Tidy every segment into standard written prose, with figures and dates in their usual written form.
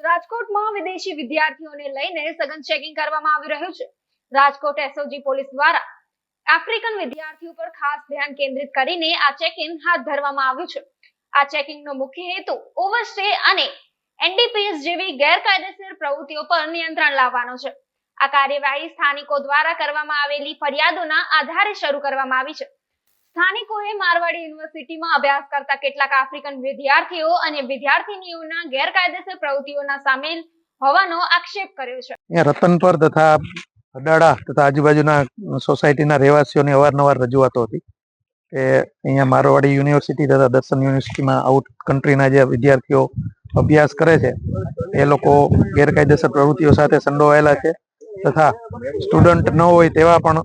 રાજકોટમાં વિદેશી વિદ્યાર્થીઓને લઈને સઘન ચેકિંગ કરવામાં આવી રહ્યું છે। રાજકોટ એસઓજી પોલીસ દ્વારા આફ્રિકન વિદ્યાર્થીઓ પર ખાસ ધ્યાન કેન્દ્રિત કરીને આ ચેકિંગ હાથ ધરવામાં આવ્યું છે। આ ચેકિંગનો મુખ્ય હેતુ ઓવરસ્ટે અને એનડીપીએસ જેવી ગેરકાયદેસર પ્રવૃત્તિઓ પર નિયંત્રણ લાવવાનો છે। આ કાર્યવાહી સ્થાનિકો દ્વારા કરવામાં આવેલી ફરિયાદોના આધારે શરૂ કરવામાં આવી છે। સ્થાનિકોએ મારવાડી યુનિવર્સિટીમાં અભ્યાસ કરતા કેટલાક આફ્રિકન વિદ્યાર્થીઓ અને વિદ્યાર્થીનીઓના ગેરકાયદેસર પ્રવૃત્તિઓના સામેલ હોવાનો આક્ષેપ કર્યો છે। રતનપર તથા હડાડા તથા આજુબાજુના સોસાયટીના રહેવાસીઓની અવારનવાર રજૂઆતો હતી કે અહીંયા મારવાડી યુનિવર્સિટી તથા દર્શન યુનિવર્સિટીમાં આઉટ કન્ટ્રીના જે વિદ્યાર્થીઓ અભ્યાસ કરે છે એ લોકો ગેરકાયદેસર પ્રવૃત્તિઓ સાથે સંડોવાયેલા છે તથા સ્ટુડન્ટ ન હોય તેવા પણ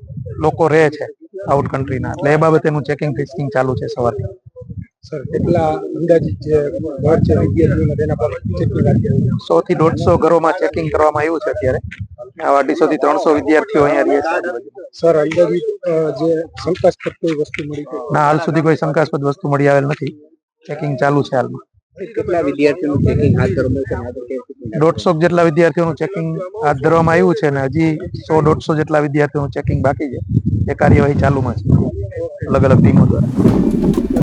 લોકો રહે છે આઉટ કન્ટ્રીના, એટલે એ બાબતેનું ચેકિંગ ફિક્સિંગ ચાલુ છે સવારથી। સર કેટલા અંદાજિત જે ઘર છે વિદ્યાર્થીઓના તેના પર ચેકિંગ 100 થી 150 ઘરોમાં ચેકિંગ કરવામાં આવ્યું છે। અત્યારે આવા 250 થી 300 વિદ્યાર્થીઓ અહીંયા રહે છે। સર અંદાજિત જે શંકાસ્પદ કોઈ વસ્તુ મળી છે? ના, હાલ સુધી કોઈ શંકાસ્પદ વસ્તુ મળી આવેલ નથી। ચેકિંગ ચાલુ છે હાલમાં। કેટલા વિદ્યાર્થીઓનું ચેકિંગ હાથ ધરવામાં આવ્યું છે? 150 જેટલા વિદ્યાર્થીઓનું ચેકિંગ હાથ ધરવામાં આવ્યું છે અને હજી 100-150 જેટલા વિદ્યાર્થીઓનું ચેકિંગ બાકી છે। એ કાર્યવાહી ચાલુમાં છે અલગ અલગ ટીમો દ્વારા।